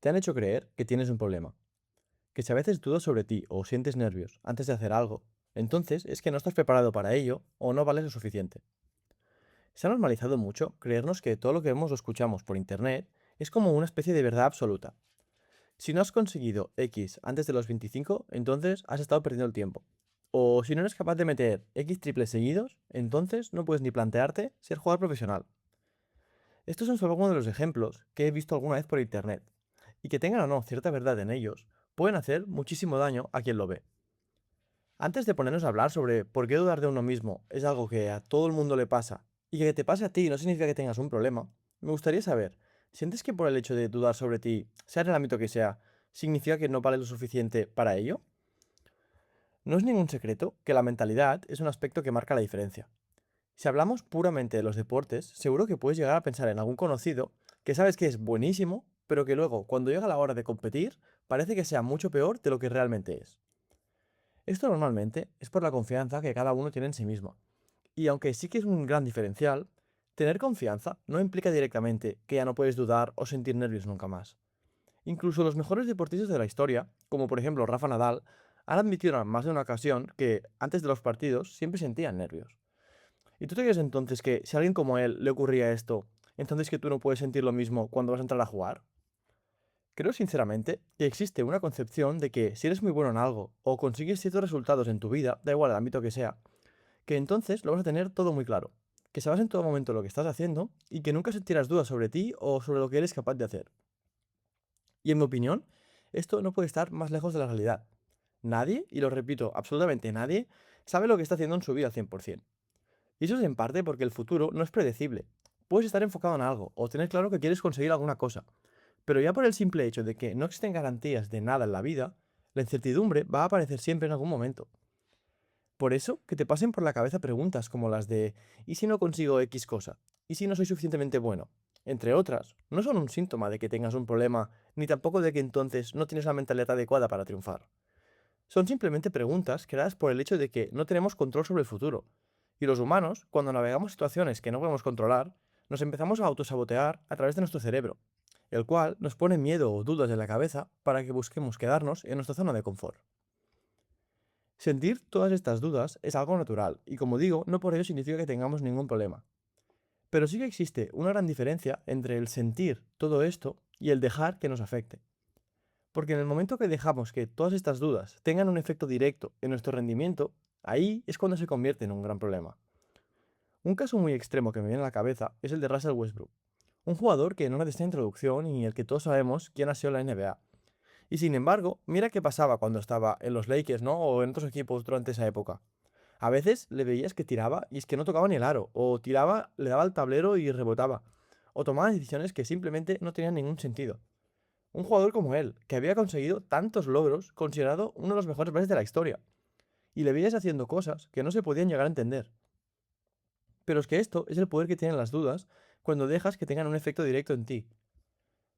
Te han hecho creer que tienes un problema, que si a veces dudas sobre ti o sientes nervios antes de hacer algo, entonces es que no estás preparado para ello o no vales lo suficiente. Se ha normalizado mucho creernos que todo lo que vemos o escuchamos por internet es como una especie de verdad absoluta. Si no has conseguido X antes de los 25, entonces has estado perdiendo el tiempo. O si no eres capaz de meter X triples seguidos, entonces no puedes ni plantearte ser jugador profesional. Estos son solo algunos de los ejemplos que he visto alguna vez por internet, y que tengan o no cierta verdad en ellos, pueden hacer muchísimo daño a quien lo ve. Antes de ponernos a hablar sobre por qué dudar de uno mismo es algo que a todo el mundo le pasa, y que te pase a ti no significa que tengas un problema, me gustaría saber, ¿sientes que por el hecho de dudar sobre ti, sea en el ámbito que sea, significa que no vales lo suficiente para ello? No es ningún secreto que la mentalidad es un aspecto que marca la diferencia. Si hablamos puramente de los deportes, seguro que puedes llegar a pensar en algún conocido que sabes que es buenísimo, pero que luego, cuando llega la hora de competir, parece que sea mucho peor de lo que realmente es. Esto normalmente es por la confianza que cada uno tiene en sí mismo. Y aunque sí que es un gran diferencial, tener confianza no implica directamente que ya no puedes dudar o sentir nervios nunca más. Incluso los mejores deportistas de la historia, como por ejemplo Rafa Nadal, han admitido en más de una ocasión que antes de los partidos siempre sentían nervios. ¿Y tú te crees entonces que si a alguien como él le ocurría esto, entonces que tú no puedes sentir lo mismo cuando vas a entrar a jugar? Creo sinceramente que existe una concepción de que si eres muy bueno en algo o consigues ciertos resultados en tu vida, da igual el ámbito que sea, que entonces lo vas a tener todo muy claro, que sabes en todo momento lo que estás haciendo y que nunca sentirás dudas sobre ti o sobre lo que eres capaz de hacer. Y en mi opinión, esto no puede estar más lejos de la realidad. Nadie, y lo repito, absolutamente nadie, sabe lo que está haciendo en su vida al 100%. Y eso es en parte porque el futuro no es predecible. Puedes estar enfocado en algo o tener claro que quieres conseguir alguna cosa, pero ya por el simple hecho de que no existen garantías de nada en la vida, la incertidumbre va a aparecer siempre en algún momento. Por eso, que te pasen por la cabeza preguntas como las de ¿y si no consigo X cosa? ¿Y si no soy suficientemente bueno? Entre otras, no son un síntoma de que tengas un problema, ni tampoco de que entonces no tienes la mentalidad adecuada para triunfar. Son simplemente preguntas creadas por el hecho de que no tenemos control sobre el futuro. Y los humanos, cuando navegamos situaciones que no podemos controlar, nos empezamos a autosabotear a través de nuestro cerebro, el cual nos pone miedo o dudas en la cabeza para que busquemos quedarnos en nuestra zona de confort. Sentir todas estas dudas es algo natural, y como digo, no por ello significa que tengamos ningún problema. Pero sí que existe una gran diferencia entre el sentir todo esto y el dejar que nos afecte. Porque en el momento que dejamos que todas estas dudas tengan un efecto directo en nuestro rendimiento, ahí es cuando se convierte en un gran problema. Un caso muy extremo que me viene a la cabeza es el de Russell Westbrook, un jugador que no necesita introducción y el que todos sabemos quién ha sido en la NBA. Y sin embargo, mira qué pasaba cuando estaba en los Lakers, ¿no? O en otros equipos durante esa época. A veces le veías que tiraba y es que no tocaba ni el aro, o tiraba, le daba al tablero y rebotaba, o tomaba decisiones que simplemente no tenían ningún sentido. Un jugador como él, que había conseguido tantos logros, considerado uno de los mejores bases de la historia, y le veías haciendo cosas que no se podían llegar a entender. Pero es que esto es el poder que tienen las dudas cuando dejas que tengan un efecto directo en ti.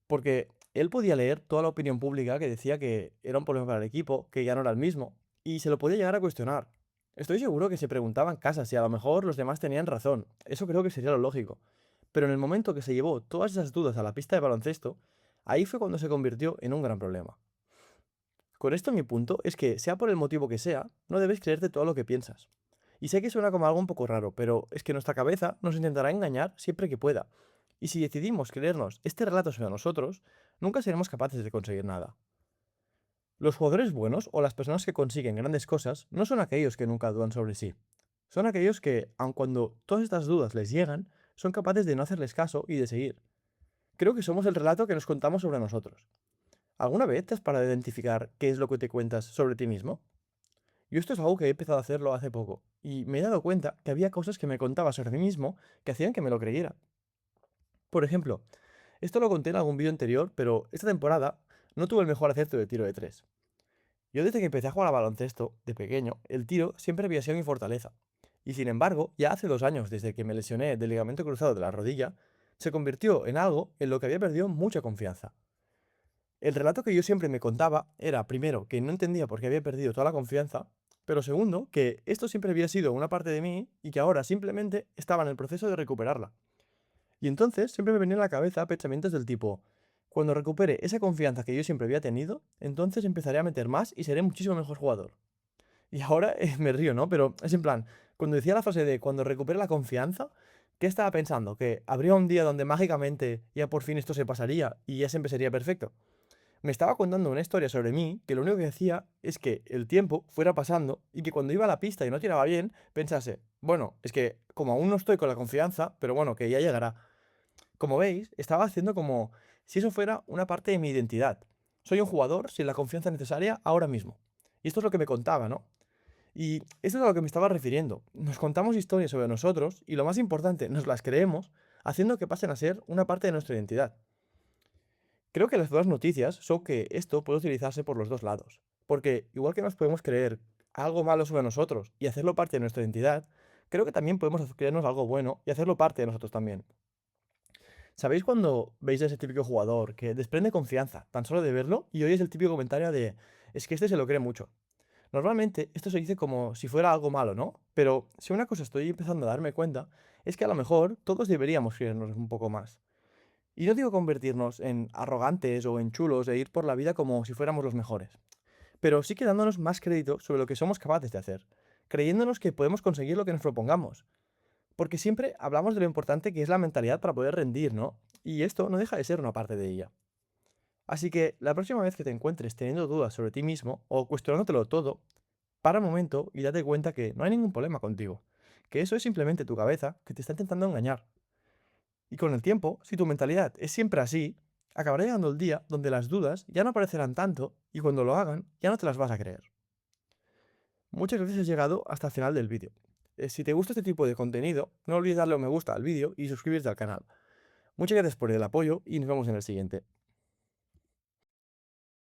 Porque él podía leer toda la opinión pública que decía que era un problema para el equipo, que ya no era el mismo, y se lo podía llegar a cuestionar. Estoy seguro que se preguntaba en casa si a lo mejor los demás tenían razón. Eso creo que sería lo lógico. Pero en el momento que se llevó todas esas dudas a la pista de baloncesto, ahí fue cuando se convirtió en un gran problema. Con esto mi punto es que, sea por el motivo que sea, no debes creerte todo lo que piensas. Y sé que suena como algo un poco raro, pero es que nuestra cabeza nos intentará engañar siempre que pueda. Y si decidimos creernos este relato sobre nosotros, nunca seremos capaces de conseguir nada. Los jugadores buenos o las personas que consiguen grandes cosas no son aquellos que nunca dudan sobre sí. Son aquellos que, aun cuando todas estas dudas les llegan, son capaces de no hacerles caso y de seguir. Creo que somos el relato que nos contamos sobre nosotros. ¿Alguna vez te has parado a identificar qué es lo que te cuentas sobre ti mismo? Yo esto es algo que he empezado a hacerlo hace poco, y me he dado cuenta que había cosas que me contaba sobre mí mismo que hacían que me lo creyera. Por ejemplo, esto lo conté en algún vídeo anterior, pero esta temporada no tuve el mejor acierto de tiro de tres. Yo desde que empecé a jugar a baloncesto, de pequeño, el tiro siempre había sido mi fortaleza. Y sin embargo, ya hace 2 años, desde que me lesioné del ligamento cruzado de la rodilla, se convirtió en algo en lo que había perdido mucha confianza. El relato que yo siempre me contaba era, primero, que no entendía por qué había perdido toda la confianza, pero segundo, que esto siempre había sido una parte de mí y que ahora simplemente estaba en el proceso de recuperarla. Y entonces siempre me venían a la cabeza pensamientos del tipo, Cuando recupere esa confianza que yo siempre había tenido, entonces empezaré a meter más y seré muchísimo mejor jugador. Y ahora me río, ¿no? Pero es en plan, cuando decía la frase de cuando recupere la confianza, ¿qué estaba pensando? ¿Que habría un día donde mágicamente ya por fin esto se pasaría y ya siempre sería perfecto? Me estaba contando una historia sobre mí que lo único que hacía es que el tiempo fuera pasando y que cuando iba a la pista y no tiraba bien, pensase, bueno, es que como aún no estoy con la confianza, pero bueno, que ya llegará. Como veis, estaba haciendo como si eso fuera una parte de mi identidad. Soy un jugador sin la confianza necesaria ahora mismo. Y esto es lo que me contaba, ¿no? Y esto es a lo que me estaba refiriendo. Nos contamos historias sobre nosotros y lo más importante, nos las creemos, haciendo que pasen a ser una parte de nuestra identidad. Creo que las buenas noticias son que esto puede utilizarse por los dos lados. Porque igual que nos podemos creer algo malo sobre nosotros y hacerlo parte de nuestra identidad, creo que también podemos creernos algo bueno y hacerlo parte de nosotros también. ¿Sabéis cuando veis a ese típico jugador que desprende confianza tan solo de verlo y hoy es el típico comentario de es que este se lo cree mucho? Normalmente esto se dice como si fuera algo malo, ¿no? Pero si una cosa estoy empezando a darme cuenta es que a lo mejor todos deberíamos creernos un poco más. Y no digo convertirnos en arrogantes o en chulos e ir por la vida como si fuéramos los mejores, pero sí que dándonos más crédito sobre lo que somos capaces de hacer, creyéndonos que podemos conseguir lo que nos propongamos. Porque siempre hablamos de lo importante que es la mentalidad para poder rendir, ¿no? Y esto no deja de ser una parte de ella. Así que la próxima vez que te encuentres teniendo dudas sobre ti mismo o cuestionándotelo todo, para un momento y date cuenta que no hay ningún problema contigo, que eso es simplemente tu cabeza que te está intentando engañar. Y con el tiempo, si tu mentalidad es siempre así, acabará llegando el día donde las dudas ya no aparecerán tanto y cuando lo hagan ya no te las vas a creer. Muchas veces has llegado hasta el final del vídeo. Si te gusta este tipo de contenido, no olvides darle un me gusta al vídeo y suscribirte al canal. Muchas gracias por el apoyo y nos vemos en el siguiente.